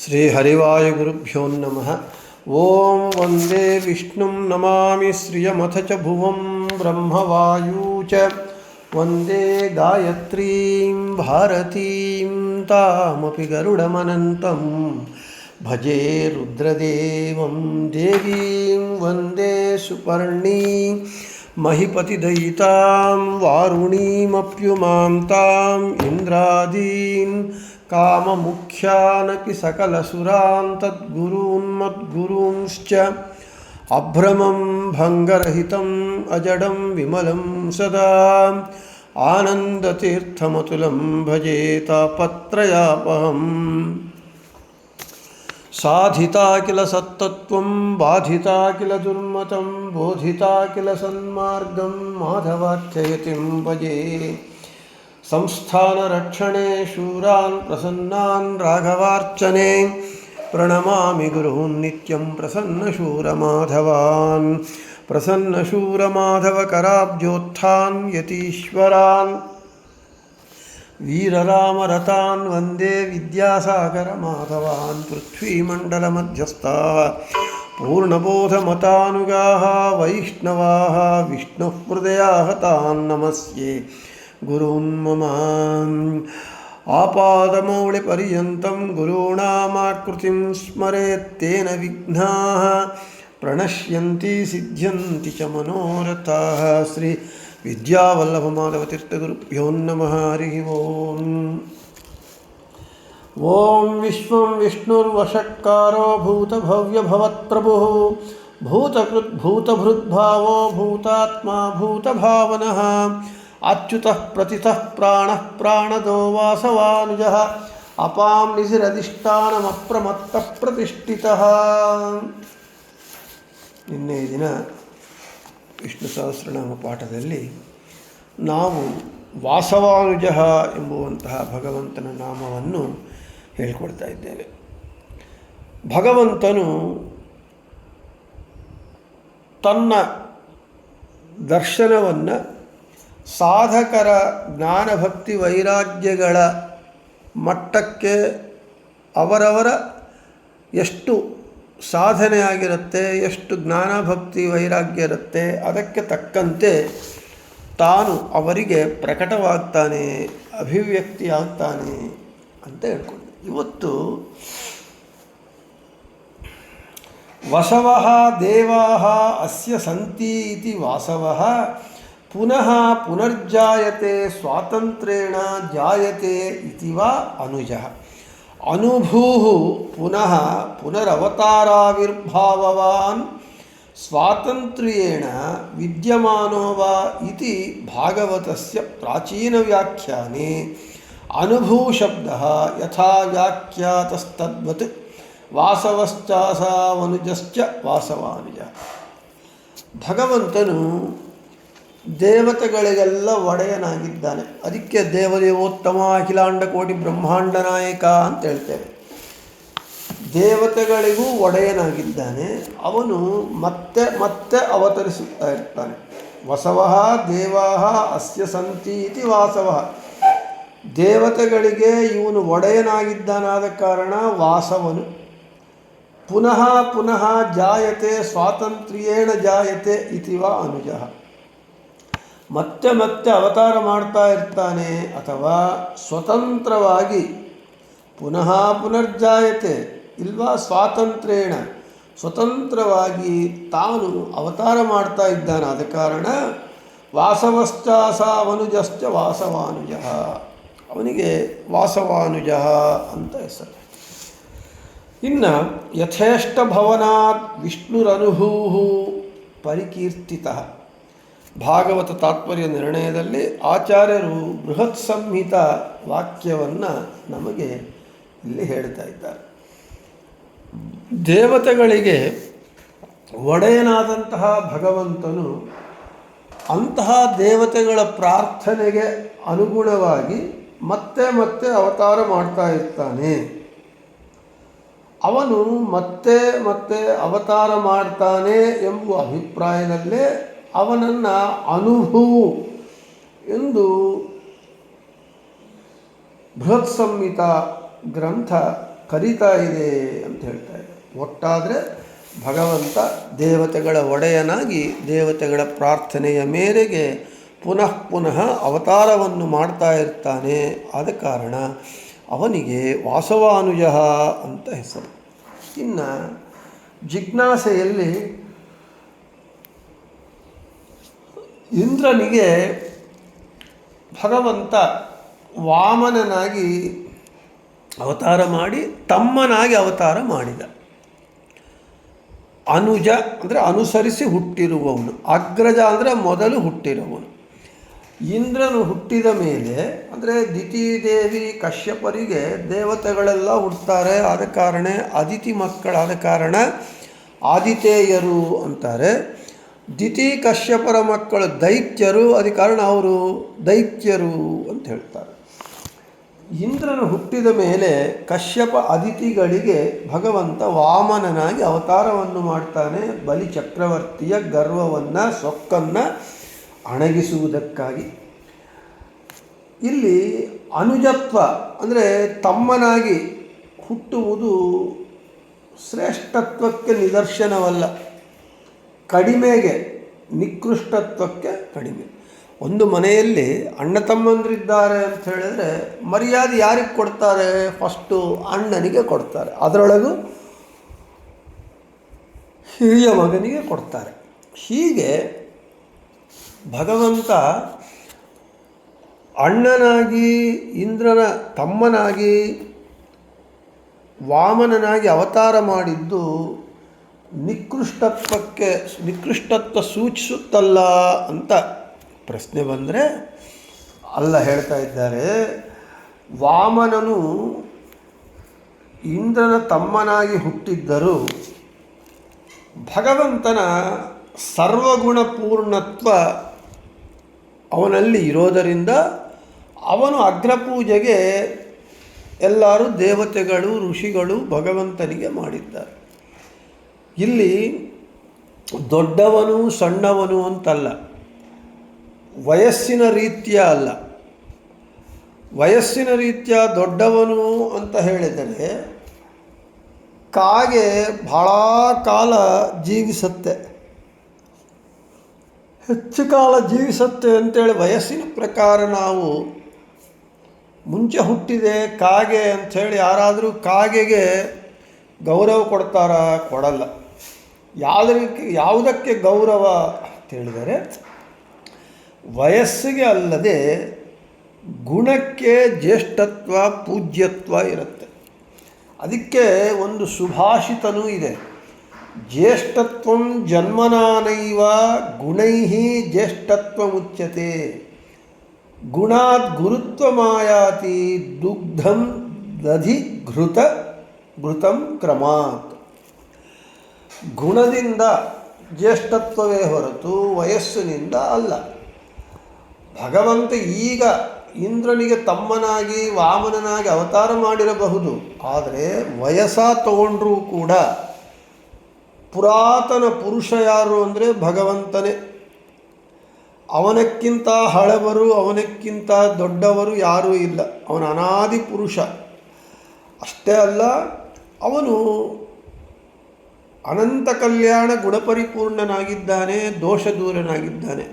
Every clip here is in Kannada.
ಶ್ರೀ ಹರಿವಾಯುಗುರುಭ್ಯೋ ನಮಃ. ಓಂ ವಂದೇ ವಿಷ್ಣುಂ ನಮಾಮಿ ಶ್ರಿಯಮಥ ಚ ಭುವಂ ಬ್ರಹ್ಮವಾಯೂ ಚ ವಂದೇ ಗಾಯತ್ರೀಂ ಭಾರತೀಂ ತಾಮಪಿ ಗರುಡಮನಂತಂ ಭಜೆ ರುದ್ರದೇವಂ ದೇವೀಂ ವಂದೇ ಸುಪರ್ಣೀಂ ಮಹಿಪತಿದಯಿತಾಂ ವಾರುಣೀಮಪ್ಯುಮಾಂ ತಾಂ ಇಂದ್ರಾದೀನ್ ಕಾಮಮುಖ್ಯಾನಪಿ ಸಕಲಸುರಾನ್ ತದ್ಗುರೂನ್ ಮದ್ಗುರೂಂಶ್ಚ ಅಭ್ರಮಂ ಭಂಗರಹಿತಂ ಅಜಡಂ ವಿಮಲಂ ಸದಾ ಆನಂದತೀರ್ಥಮತುಲಂ ಭಜೆ ತಾಪತ್ರಯಾಪಹಂ. ಸಾಧಿತಾ ಕಿಲ ಸತ್ತತ್ವಂ ಬಾಧಿತಾ ಕಿಲ ದುರ್ಮತಂ ಬೋಧಿತಾ ಕಿಲ ಸನ್ಮಾರ್ಗಂ ಮಾಧವಾಖ್ಯಯತಿಂ ಭಜೆ. ಸಂಸ್ಥಾನ ರಕ್ಷಣೆ ಶೂರಾನ್ ಪ್ರಸನ್ನಾನ್ ರಾಘವಾರ್ಚನೆ ಪ್ರಣಮಾಮಿ ಗುರುನ್ ನಿತ್ಯಂ ಪ್ರಸನ್ನಶೂರಮಾಧವಾನ್. ಪ್ರಸನ್ನಶೂರಮಾಧವಕರಾಬ್ಜೋತ್ಥಾನ್ ಯತೀಶ್ವರಾನ್ ವೀರರಾಮರತಾನ್ ವಂದೇ ವಿದ್ಯಾಸಾಗರಮಾಧವಾನ್. ಪೃಥ್ವೀಮಂಡಲಮಧ್ಯಸ್ಥಾಃ ಪೂರ್ಣಬೋಧಮತಾನುಗಾಃ ವೈಷ್ಣವಾಃ ವಿಷ್ಣುಹೃದಯಾಃ ತಾನ್ ನಮಸ್ಯೆ ಗುರೂನ್ ಮಮ. ಆಪಾದಮೌಳಿಪರ್ಯಂತಂ ಗುರುಣಾಮಾಕೃತಿಂ ಸ್ಮರೇತ್ತೇನ ವಿಘ್ನಾಃ ಪ್ರಣಶ್ಯಂತಿ ಸಿದ್ಧ್ಯಂತಿ ಚ ಮನೋರಥಾಃ. ಶ್ರೀ ವಿದ್ಯಾವಲ್ಲಭಮಾಧವತೀರ್ಥಗುರುಭ್ಯೋ ನಮಃ. ಹರಿ ಓಂ. ಓಂ ವಿಶ್ವಂ ವಿಷ್ಣುರ್ವಷಟ್ಕಾರೋ ಭೂತಭವ್ಯಭವತ್ಪ್ರಭುಃ ಭೂತಕೃತ್ ಭೂತಭೃದ್ಭಾವೋ ಭೂತಾತ್ಮಾ ಭೂತಭಾವನಃ ಅಚ್ಯುತಃ ಪ್ರತಿತಃ ಪ್ರಾಣಃ ಪ್ರಾಣದೋ ವಾಸವಾನುಜಃ ಅಪಾಂ ನಿಧಿರಧಿಷ್ಠಾನಮಪ್ರಮತ್ತಃ ಪ್ರತಿಷ್ಠಿತಃ. ನಿನ್ನೆ ದಿನ ವಿಷ್ಣು ಸಹಸ್ರನಾಮ ಪಾಠದಲ್ಲಿ ನಾವು ವಾಸವಾನುಜಃ ಎಂಬುವಂತಹ ಭಗವಂತನ ನಾಮವನ್ನು ಹೇಳಿಕೊಡ್ತಾ ಇದ್ದೇವೆ. ಭಗವಂತನು ತನ್ನ ದರ್ಶನವನ್ನು ಸಾಧಕರ ಜ್ಞಾನಭಕ್ತಿ ವೈರಾಗ್ಯಗಳ ಮಟ್ಟಕ್ಕೆ ಅವರವರ ಎಷ್ಟು ಸಾಧನೆ ಆಗಿರುತ್ತೆ, ಎಷ್ಟು ಜ್ಞಾನಭಕ್ತಿ ವೈರಾಗ್ಯ ಇರುತ್ತೆ, ಅದಕ್ಕೆ ತಕ್ಕಂತೆ ತಾನು ಅವರಿಗೆ ಪ್ರಕಟವಾಗ್ತಾನೆ, ಅಭಿವ್ಯಕ್ತಿ ಆಗ್ತಾನೆ ಅಂತ ಹೇಳ್ಕೊಂಡು ಇವತ್ತು ವಸವಃ ದೇವಾಃ ಅಸ್ಯ ಸಂತಿ ಇತಿ ವಾಸವಃ ಪುನಃ ಪುನರ್ಜಾಯತೆ ಸ್ವಾತಂತ್ರ್ಯೇಣ ಜಾಯತೆ ಇತಿ ವಾ ಅನುಜಃ. ಅನುಭೂಃ ಪುನಃ ಪುನರವತಾರಾವಿರ್ಭಾವವಾನ್ ಸ್ವಾತಂತ್ರ್ಯೇಣ ವಿದ್ಯಮಾನೋ ವಾ ಇತಿ ಭಾಗವತಸ್ಯ ಪ್ರಾಚೀನವ್ಯಾಖ್ಯಾನೆ ಅನುಭೂಶಬ್ದಃ ಯಥಾ ವ್ಯಾಖ್ಯಾತಸ್ತದ್ವತ್ ವಾಸವಶ್ಚಾಸಾವನುಜಶ್ಚ ವಾಸವಾನುಜಃ. ಭಗವಂತನು ದೇವತೆಗಳಿಗೆಲ್ಲ ಒಡೆಯನಾಗಿದ್ದಾನೆ. ಅದಕ್ಕೆ ದೇವದೇವೋತ್ತಮ ಅಖಿಲಾಂಡ ಕೋಟಿ ಬ್ರಹ್ಮಾಂಡ ನಾಯಕ ಅಂತ ಹೇಳ್ತೇವೆ. ದೇವತೆಗಳಿಗೂ ಒಡೆಯನಾಗಿದ್ದಾನೆ. ಅವನು ಮತ್ತೆ ಮತ್ತೆ ಅವತರಿಸುತ್ತಾ ಇರ್ತಾನೆ. ವಸವಃ ದೇವಾಃ ಅಸ್ಯ ಸಂತಿ ಇತಿ ವಾಸವಃ. ದೇವತೆಗಳಿಗೆ ಇವನು ಒಡೆಯನಾಗಿದ್ದಾನಾದ ಕಾರಣ ವಾಸವನು. ಪುನಃ ಪುನಃ ಜಾಯತೆ ಸ್ವಾತಂತ್ರ್ಯೇಣ ಜಾಯತೆ ಇತಿ ವಾ ಅನುಜಃ. ಮತ್ತೆ ಮತ್ತೆ ಅವತಾರ ಮಾಡ್ತಾ ಇರ್ತಾನೆ ಅಥವಾ ಸ್ವತಂತ್ರವಾಗಿ ಪುನಃ ಪುನರ್ಜಾಯತೆ ಇಲ್ವಾ ಸ್ವಾತಂತ್ರ್ಯೇಣ ಸ್ವತಂತ್ರವಾಗಿ ತಾನು ಅವತಾರ ಮಾಡ್ತಾ ಇದ್ದಾನೆ. ಆದ ಕಾರಣ ವಾಸವಶ್ಚಾಸಾವನುಜಶ್ಚ ವಾಸವಾನುಜಃ. ಅವನಿಗೆ ವಾಸವಾನುಜಃ ಅಂತ ಹೆಸರು. ಇನ್ನು ಯಥೇಷ್ಟ ಭವನಾತ್ ವಿಷ್ಣುರನುಭೂಃ ಪರಿಕೀರ್ತಿತಃ. ಭಾಗವತ ತಾತ್ಪರ್ಯ ನಿರ್ಣಯದಲ್ಲಿ ಆಚಾರ್ಯರು ಬೃಹತ್ ಸಂಹಿತ ವಾಕ್ಯವನ್ನು ನಮಗೆ ಇಲ್ಲಿ ಹೇಳ್ತಾ ಇದ್ದಾರೆ. ದೇವತೆಗಳಿಗೆ ಒಡೆಯನಾದಂತಹ ಭಗವಂತನು ಅಂತಹ ದೇವತೆಗಳ ಪ್ರಾರ್ಥನೆಗೆ ಅನುಗುಣವಾಗಿ ಮತ್ತೆ ಮತ್ತೆ ಅವತಾರ ಮಾಡ್ತಾ ಇರ್ತಾನೆ. ಅವನು ಮತ್ತೆ ಮತ್ತೆ ಅವತಾರ ಮಾಡ್ತಾನೆ ಎಂಬುವ ಅಭಿಪ್ರಾಯದಲ್ಲೇ ಅವನನ್ನು ಅನುಭೂ ಎಂದು ಬೃಹತ್ ಸಂಹಿತ ಗ್ರಂಥ ಕರೀತಾ ಇದೆ ಅಂತ ಹೇಳ್ತಾ ಇದೆ. ಒಟ್ಟಾದರೆ ಭಗವಂತ ದೇವತೆಗಳ ಒಡೆಯನಾಗಿ ದೇವತೆಗಳ ಪ್ರಾರ್ಥನೆಯ ಮೇರೆಗೆ ಪುನಃ ಪುನಃ ಅವತಾರವನ್ನು ಮಾಡ್ತಾ ಇರ್ತಾನೆ. ಆದ ಕಾರಣ ಅವನಿಗೆ ವಾಸವಾನುಜ ಅಂತ ಹೆಸರು. ಇನ್ನು ಜಿಜ್ಞಾಸೆಯಲ್ಲಿ ಇಂದ್ರನಿಗೆ ಭಗವಂತ ವಾಮನನಾಗಿ ಅವತಾರ ಮಾಡಿ ತಮ್ಮನಾಗಿ ಅವತಾರ ಮಾಡಿದ. ಅನುಜ ಅಂದರೆ ಅನುಸರಿಸಿ ಹುಟ್ಟಿರುವವನು, ಅಗ್ರಜ ಅಂದರೆ ಮೊದಲು ಹುಟ್ಟಿರುವವನು. ಇಂದ್ರನು ಹುಟ್ಟಿದ ಮೇಲೆ ಅಂದರೆ ದಿತಿದೇವಿ ಕಶ್ಯಪರಿಗೆ ದೇವತೆಗಳೆಲ್ಲ ಹುಡ್ತಾರೆ. ಆದ ಕಾರಣ ಅದಿತಿ ಮಕ್ಕಳಾದ ಕಾರಣ ಆದಿತೇಯರು ಅಂತಾರೆ. ದಿತಿ ಕಶ್ಯಪರ ಮಕ್ಕಳು ದೈತ್ಯರು, ಅದ ಕಾರಣ ಅವರು ದೈತ್ಯರು ಅಂತ ಹೇಳ್ತಾರೆ. ಇಂದ್ರನು ಹುಟ್ಟಿದ ಮೇಲೆ ಕಶ್ಯಪ ಅದಿತಿಗಳಿಗೆ ಭಗವಂತ ವಾಮನನಾಗಿ ಅವತಾರವನ್ನು ಮಾಡ್ತಾನೆ. ಬಲಿ ಚಕ್ರವರ್ತಿಯ ಗರ್ವವನ್ನು ಸೊಕ್ಕನ್ನು ಅಣಗಿಸುವುದಕ್ಕಾಗಿ. ಇಲ್ಲಿ ಅನುಜತ್ವ ಅಂದರೆ ತಮ್ಮನಾಗಿ ಹುಟ್ಟುವುದು ಶ್ರೇಷ್ಠತ್ವಕ್ಕೆ ನಿದರ್ಶನವಲ್ಲ, ಕಡಿಮೆಗೆ, ನಿಕೃಷ್ಟತ್ವಕ್ಕೆ ಕಡಿಮೆ. ಒಂದು ಮನೆಯಲ್ಲಿ ಅಣ್ಣ ತಮ್ಮಂದಿರಿದ್ದಾರೆ ಅಂತ ಹೇಳಿದ್ರೆ ಮರ್ಯಾದೆ ಯಾರಿಗೆ ಕೊಡ್ತಾರೆ? ಫಸ್ಟು ಅಣ್ಣನಿಗೆ ಕೊಡ್ತಾರೆ, ಅದರೊಳಗೂ ಹಿರಿಯ ಮಗನಿಗೆ ಕೊಡ್ತಾರೆ. ಹೀಗೆ ಭಗವಂತ ಅಣ್ಣನಾಗಿ ಇಂದ್ರನ ತಮ್ಮನಾಗಿ ವಾಮನನಾಗಿ ಅವತಾರ ಮಾಡಿದ್ದು ನಿಕೃಷ್ಟತ್ವ ಸೂಚಿಸುತ್ತಲ್ಲ ಅಂತ ಪ್ರಶ್ನೆ ಬಂದರೆ ಅಲ್ಲ, ಹೇಳ್ತಾ ಇದ್ದಾರೆ. ವಾಮನನು ಇಂದ್ರನ ತಮ್ಮನಾಗಿ ಹುಟ್ಟಿದ್ದರೂ ಭಗವಂತನ ಸರ್ವಗುಣಪೂರ್ಣತ್ವ ಅವನಲ್ಲಿ ಇರೋದರಿಂದ ಅವನು ಅಗ್ರಪೂಜೆಗೆ ಎಲ್ಲರೂ ದೇವತೆಗಳು ಋಷಿಗಳು ಭಗವಂತನಿಗೆ ಮಾಡಿದ್ದಾರೆ. ಇಲ್ಲಿ ದೊಡ್ಡವನು ಸಣ್ಣವನು ಅಂತಲ್ಲ, ವಯಸ್ಸಿನ ರೀತಿಯ ಅಲ್ಲ. ವಯಸ್ಸಿನ ರೀತಿಯ ದೊಡ್ಡವನು ಅಂತ ಹೇಳಿದರೆ ಕಾಗೆ ಬಹಳ ಕಾಲ ಜೀವಿಸುತ್ತೆ, ಹೆಚ್ಚು ಕಾಲ ಜೀವಿಸುತ್ತೆ ಅಂತೇಳಿ ವಯಸ್ಸಿನ ಪ್ರಕಾರ ನಾವು ಮುಂಚೆ ಹುಟ್ಟಿದೆ ಕಾಗೆ ಅಂಥೇಳಿ ಯಾರಾದರೂ ಕಾಗೆಗೆ ಗೌರವ ಕೊಡ್ತಾರಾ? ಕೊಡಲ್ಲ. ಯಾವುದಕ್ಕೆ ಗೌರವ ಅಂತೇಳಿದರೆ ವಯಸ್ಸಿಗೆ ಅಲ್ಲದೆ ಗುಣಕ್ಕೆ ಜ್ಯೇಷ್ಠತ್ವ ಪೂಜ್ಯತ್ವ ಇರುತ್ತೆ. ಅದಕ್ಕೆ ಒಂದು ಸುಭಾಷಿತನೂ ಇದೆ, ಜ್ಯೇಷ್ಠತ್ವಂ ಜನ್ಮನಾನೈವ ಗುಣೈಃ ಜ್ಯೇಷ್ಠತ್ವಮುಚ್ಯತೆ, ಗುಣಾತ್ ಗುರುತ್ವಮಾಯಾತಿ ದುಗ್ಧಂ ದಧಿ ಘೃತಂ ಕ್ರಮಾತ್. ಗುಣದಿಂದ ಜ್ಯೇಷ್ಠತ್ವವೇ ಹೊರತು ವಯಸ್ಸಿನಿಂದ ಅಲ್ಲ. ಭಗವಂತ ಈಗ ಇಂದ್ರನಿಗೆ ತಮ್ಮನಾಗಿ ವಾಮನನಾಗಿ ಅವತಾರ ಮಾಡಿರಬಹುದು, ಆದರೆ ವಯಸ್ಸ ತಗೊಂಡ್ರೂ ಕೂಡ ಪುರಾತನ ಪುರುಷ ಯಾರು ಅಂದರೆ ಭಗವಂತನೇ. ಅವನಕ್ಕಿಂತ ಹಳಬರು ಅವನಕ್ಕಿಂತ ದೊಡ್ಡವರು ಯಾರೂ ಇಲ್ಲ. ಅವನ ಅನಾದಿ ಪುರುಷ. ಅಷ್ಟೇ ಅಲ್ಲ, ಅವನು ಅನಂತ ಕಲ್ಯಾಣ ಗುಣಪರಿಪೂರ್ಣನಾಗಿದ್ದಾನೆ, ದೋಷ ದೂರನಾಗಿದ್ದಾನೆ.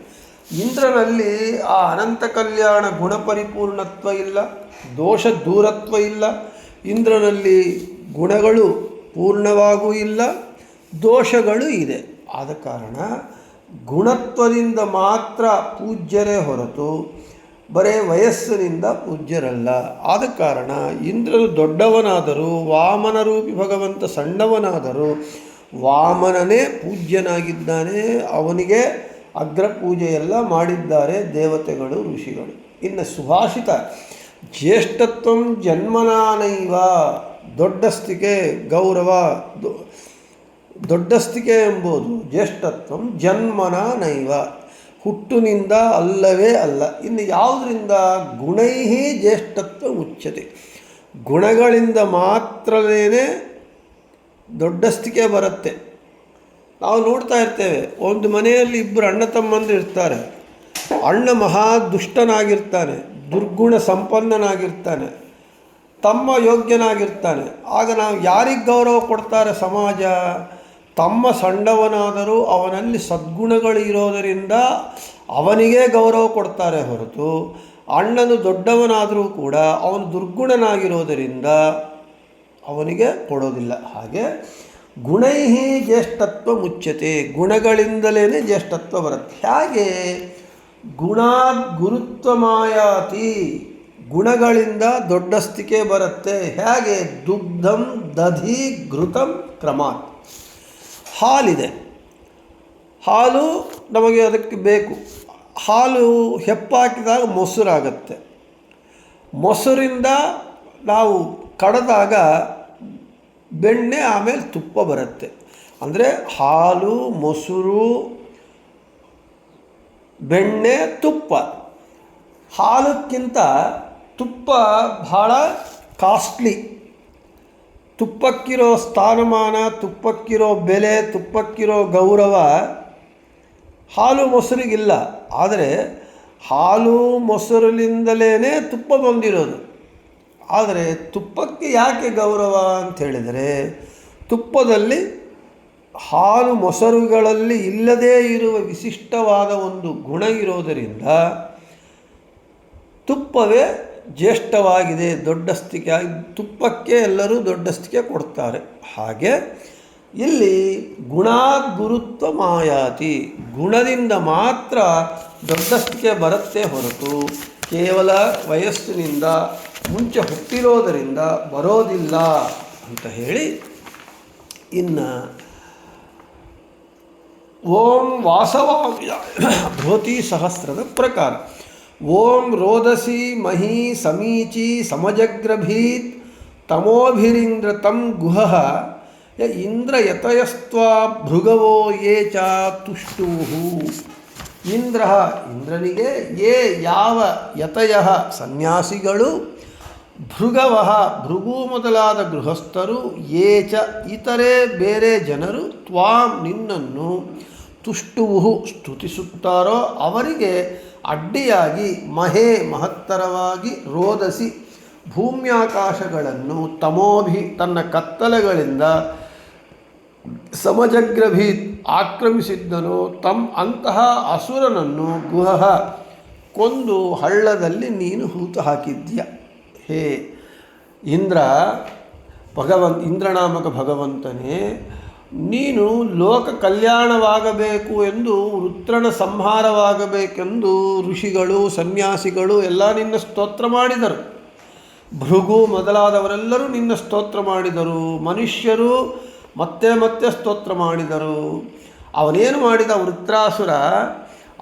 ಇಂದ್ರನಲ್ಲಿ ಆ ಅನಂತ ಕಲ್ಯಾಣ ಗುಣಪರಿಪೂರ್ಣತ್ವ ಇಲ್ಲ, ದೋಷ ದೂರತ್ವ ಇಲ್ಲ. ಇಂದ್ರನಲ್ಲಿ ಗುಣಗಳು ಪೂರ್ಣವಾಗೂ ಇಲ್ಲ, ದೋಷಗಳು ಇದೆ. ಆದ ಕಾರಣ ಗುಣತ್ವದಿಂದ ಮಾತ್ರ ಪೂಜ್ಯರೇ ಹೊರತು ಬರೇ ವಯಸ್ಸಿನಿಂದ ಪೂಜ್ಯರಲ್ಲ. ಆದ ಕಾರಣ ಇಂದ್ರನು ದೊಡ್ಡವನಾದರೂ ವಾಮನ ರೂಪಿ ಭಗವಂತ ಸಣ್ಣವನಾದರೂ ವಾಮನನೇ ಪೂಜ್ಯನಾಗಿದ್ದಾನೆ. ಅವನಿಗೆ ಅಗ್ರಪೂಜೆಯೆಲ್ಲ ಮಾಡಿದ್ದಾರೆ ದೇವತೆಗಳು ಋಷಿಗಳು. ಇನ್ನು ಸುಭಾಷಿತ ಜ್ಯೇಷ್ಠತ್ವಂ ಜನ್ಮನಾನೈವ, ದೊಡ್ಡಸ್ತಿಕೆ ಗೌರವ ದೊಡ್ಡಸ್ತಿಕೆ ಎಂಬುದು ಜ್ಯೇಷ್ಠತ್ವಂ ಜನ್ಮನಾನೈವ, ಹುಟ್ಟಿನಿಂದ ಅಲ್ಲವೇ ಅಲ್ಲ. ಇನ್ನು ಯಾವುದರಿಂದ? ಗುಣೈಃ ಜ್ಯೇಷ್ಠತ್ವ ಮುಚ್ಯತೆ, ಗುಣಗಳಿಂದ ಮಾತ್ರವೇ ದೊಡ್ಡಸ್ತಿಕೆ ಬರುತ್ತೆ. ನಾವು ನೋಡ್ತಾ ಇರ್ತೇವೆ, ಒಂದು ಮನೆಯಲ್ಲಿ ಇಬ್ಬರು ಅಣ್ಣ ತಮ್ಮಂದಿರು ಇರ್ತಾರೆ. ಅಣ್ಣ ಮಹಾ ದುಷ್ಟನಾಗಿರ್ತಾನೆ, ದುರ್ಗುಣ ಸಂಪನ್ನನಾಗಿರ್ತಾನೆ. ತಮ್ಮ ಯೋಗ್ಯನಾಗಿರ್ತಾನೆ. ಆಗ ನಾವು ಯಾರಿಗೆ ಗೌರವ ಕೊಡ್ತಾರೆ ಸಮಾಜ? ತಮ್ಮ ಸಣ್ಣವನಾದರೂ ಅವನಲ್ಲಿ ಸದ್ಗುಣಗಳು ಇರೋದರಿಂದ ಅವನಿಗೆ ಗೌರವ ಕೊಡ್ತಾರೆ ಹೊರತು, ಅಣ್ಣನು ದೊಡ್ಡವನಾದರೂ ಕೂಡ ಅವನು ದುರ್ಗುಣನಾಗಿರೋದರಿಂದ ಅವನಿಗೆ ಕೊಡೋದಿಲ್ಲ. ಹಾಗೆ ಗುಣೈಹಿ ಜ್ಯೇಷ್ಠತ್ವ ಮುಚ್ಯತೆ, ಗುಣಗಳಿಂದಲೇ ಜ್ಯೇಷ್ಠತ್ವ ಬರುತ್ತೆ. ಹೇಗೆ? ಗುಣಾದ್ ಗುರುತ್ವ ಮಾಯಾತಿ, ಗುಣಗಳಿಂದ ದೊಡ್ಡಸ್ತಿಕೆ ಬರುತ್ತೆ. ಹೇಗೆ? ದುಗ್ಧಂ ದಧಿ ಘೃತಂ ಕ್ರಮಾತ್. ಹಾಲಿದೆ, ಹಾಲು ನಮಗೆ ಅದಕ್ಕೆ ಬೇಕು. ಹಾಲು ಹೆಪ್ಪಾಕಿದಾಗ ಮೊಸರಾಗತ್ತೆ. ಮೊಸರಿಂದ ನಾವು ಕಡೆದಾಗ ಬೆಣ್ಣೆ, ಆಮೇಲೆ ತುಪ್ಪ ಬರುತ್ತೆ. ಅಂದರೆ ಹಾಲು, ಮೊಸರು, ಬೆಣ್ಣೆ, ತುಪ್ಪ. ಹಾಲಕ್ಕಿಂತ ತುಪ್ಪ ಭಾಳ ಕಾಸ್ಟ್ಲಿ. ತುಪ್ಪಕ್ಕಿರೋ ಸ್ಥಾನಮಾನ, ತುಪ್ಪಕ್ಕಿರೋ ಬೆಲೆ, ತುಪ್ಪಕ್ಕಿರೋ ಗೌರವ ಹಾಲು ಮೊಸರಿಗಿಲ್ಲ. ಆದರೆ ಹಾಲು ಮೊಸರಿನಿಂದಲೇ ತುಪ್ಪ ಬಂದಿರೋದು. ಆದರೆ ತುಪ್ಪಕ್ಕೆ ಯಾಕೆ ಗೌರವ ಅಂತ ಹೇಳಿದರೆ, ತುಪ್ಪದಲ್ಲಿ ಹಾಲು ಮೊಸರುಗಳಲ್ಲಿ ಇಲ್ಲದೇ ಇರುವ ವಿಶಿಷ್ಟವಾದ ಒಂದು ಗುಣ ಇರೋದರಿಂದ ತುಪ್ಪವೇ ಜ್ಯೇಷ್ಠವಾಗಿದೆ, ದೊಡ್ಡಸ್ತಿಕೆ. ತುಪ್ಪಕ್ಕೆ ಎಲ್ಲರೂ ದೊಡ್ಡಸ್ತಿಕೆ ಕೊಡ್ತಾರೆ. ಹಾಗೆ ಇಲ್ಲಿ ಗುಣಾದ್ ಗುರುತ್ವ ಮಾಯಾತಿ, ಗುಣದಿಂದ ಮಾತ್ರ ದೊಡ್ಡಸ್ತಿಕೆ ಬರುತ್ತೆ ಹೊರತು ಕೇವಲ ವಯಸ್ಸಿನಿಂದ ಮುಂಚೆ ಹುಟ್ಟಿರೋದರಿಂದ ಬರೋದಿಲ್ಲ ಅಂತ ಹೇಳಿ, ಇನ್ನು ಓಂ ವಾಸವಾಯ ಭೃತಿ ಸಹಸ್ರದ ಪ್ರಕಾರ. ಓಂ ರೋದಸಿ ಮಹಿ ಸಮೀಚಿ ಸಮಜಗ್ರಭೀತ್ ತಮೋಭಿರಿಂದ್ರ ತಂ ಗುಹಃ ಯ ಇಂದ್ರ ಯತಯಸ್ತ್ವಾ ಭೃಗವೋ ಯೇ ಚ ತುಷ್ಟುಹು. ಇಂದ್ರ, ಇಂದ್ರನಿಗೆ, ಯೇ ಯಾವ, ಯತಯ ಸನ್ಯಾಸಿಗಳು, ಭೃಗವಃ ಭೃಗು ಮೊದಲಾದ ಗೃಹಸ್ಥರು, ಯೇ ಚ ಇತರೆ ಬೇರೆ ಜನರು, ತ್ವಾಂ ನಿನ್ನನ್ನು, ತುಷ್ಟುವು ಸ್ತುತಿಸುತ್ತಾರೋ ಅವರಿಗೆ ಅಡ್ಡಿಯಾಗಿ, ಮಹೇ ಮಹತ್ತರವಾಗಿ, ರೋದಸಿ ಭೂಮ್ಯಾಕಾಶಗಳನ್ನು, ತಮೋಭಿ ತನ್ನ ಕತ್ತಲೆಗಳಿಂದ, ಸಮಜಗ್ರಭೀತ್ ಆಕ್ರಮಿಸಿದ್ದನು, ಅಂತಹ ಅಸುರನನ್ನು, ಗುಹಃ ಕೊಂದು ಹಳ್ಳದಲ್ಲಿ ನೀನು ಹೂತು ಹಾಕಿದ್ಯ. ಹೇ ಇಂದ್ರ, ಇಂದ್ರನಾಮಕ ಭಗವಂತನೇ, ನೀನು ಲೋಕ ಕಲ್ಯಾಣವಾಗಬೇಕು ಎಂದು, ವೃತ್ರನ ಸಂಹಾರವಾಗಬೇಕೆಂದು ಋಷಿಗಳು, ಸನ್ಯಾಸಿಗಳು ಎಲ್ಲ ನಿನ್ನ ಸ್ತೋತ್ರ ಮಾಡಿದರು. ಭೃಗು ಮೊದಲಾದವರೆಲ್ಲರೂ ನಿನ್ನ ಸ್ತೋತ್ರ ಮಾಡಿದರು. ಮನುಷ್ಯರು ಮತ್ತೆ ಮತ್ತೆ ಸ್ತೋತ್ರ ಮಾಡಿದರು. ಅವನೇನು ಮಾಡಿದ? ವೃತ್ರಾಸುರ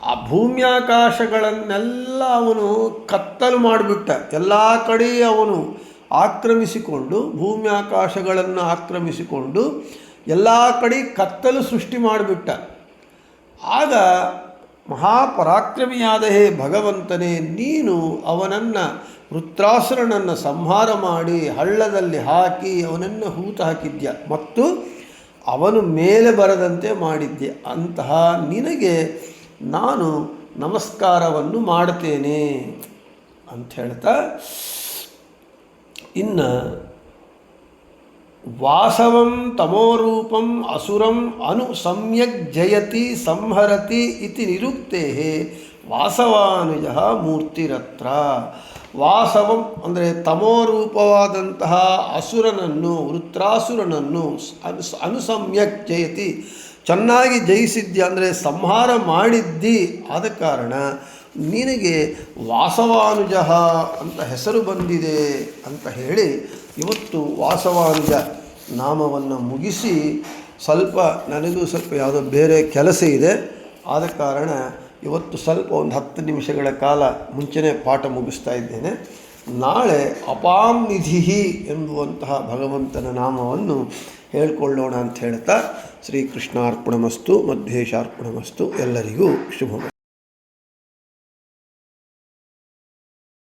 ಆ ಭೂಮ್ಯಾಕಾಶಗಳನ್ನೆಲ್ಲ ಅವನು ಕತ್ತಲು ಮಾಡಿಬಿಟ್ಟ. ಎಲ್ಲ ಕಡೆ ಅವನು ಆಕ್ರಮಿಸಿಕೊಂಡು, ಭೂಮ್ಯಾಕಾಶಗಳನ್ನು ಆಕ್ರಮಿಸಿಕೊಂಡು ಎಲ್ಲ ಕಡೆ ಕತ್ತಲು ಸೃಷ್ಟಿ ಮಾಡಿಬಿಟ್ಟ. ಆಗ ಮಹಾಪರಾಕ್ರಮಿಯಾದ ಹೇ ಭಗವಂತನೇ, ನೀನು ಅವನನ್ನು, ವೃತ್ರಾಸುರನನ್ನು ಸಂಹಾರ ಮಾಡಿ ಹಳ್ಳದಲ್ಲಿ ಹಾಕಿ ಅವನನ್ನು ಹೂತು ಹಾಕಿದ್ಯ ಮತ್ತು ಅವನು ಮೇಲೆ ಬರದಂತೆ ಮಾಡಿದ್ದೆ. ಅಂತಹ ನಿನಗೆ ನಾನು ನಮಸ್ಕಾರವನ್ನು ಮಾಡ್ತೇನೆ ಅಂತ ಹೇಳ್ತಾ, ಇನ್ನು ವಾಸವಂ ತಮೋರೂಪಂ ಅಸುರಂ ಅನು ಸಮ್ಯಕ್ ಜಯತಿ ಸಂಹರತಿ ಇತಿ ನಿರುಕ್ತೆ ವಾಸವಾನುಜ ಮೂರ್ತಿರತ್ರ. ವಾಸವಂ ಅಂದರೆ ತಮೋರೂಪವಾದಂತಹ ಅಸುರನನ್ನು, ವೃತ್ರಾಸುರನನ್ನು ಅನುಸಮ್ಯಕ್ ಜಯತಿ ಚೆನ್ನಾಗಿ ಜಯಿಸಿದ್ದಿ, ಅಂದರೆ ಸಂಹಾರ ಮಾಡಿದ್ದಿ. ಆದ ಕಾರಣ ನಿನಗೆ ವಾಸವಾನುಜ ಅಂತ ಹೆಸರು ಬಂದಿದೆ ಅಂತ ಹೇಳಿ ಇವತ್ತು ವಾಸವಾನುಜ ನಾಮವನ್ನು ಮುಗಿಸಿ, ಸ್ವಲ್ಪ ನನಗೂ ಸ್ವಲ್ಪ ಯಾವುದೋ ಬೇರೆ ಕೆಲಸ ಇದೆ, ಆದ ಕಾರಣ ಇವತ್ತು ಸ್ವಲ್ಪ ಒಂದು 10 ನಿಮಿಷಗಳ ಕಾಲ ಮುಂಚೆನೇ ಪಾಠ ಮುಗಿಸ್ತಾ ಇದ್ದೇನೆ. ನಾಳೆ ಅಪಾಂ ನಿಧಿ ಎಂಬುವಂತಹ ಭಗವಂತನ ನಾಮವನ್ನು ಹೇಳಿಕೊಳ್ಳೋಣ ಅಂತ ಹೇಳ್ತಾ, ಶ್ರೀಕೃಷ್ಣಾರ್ಪಣಮಸ್ತು, ಮಧ್ವೇಶಾರ್ಪಣಮಸ್ತು. ಎಲ್ಲರಿಗೂ ಶುಭ.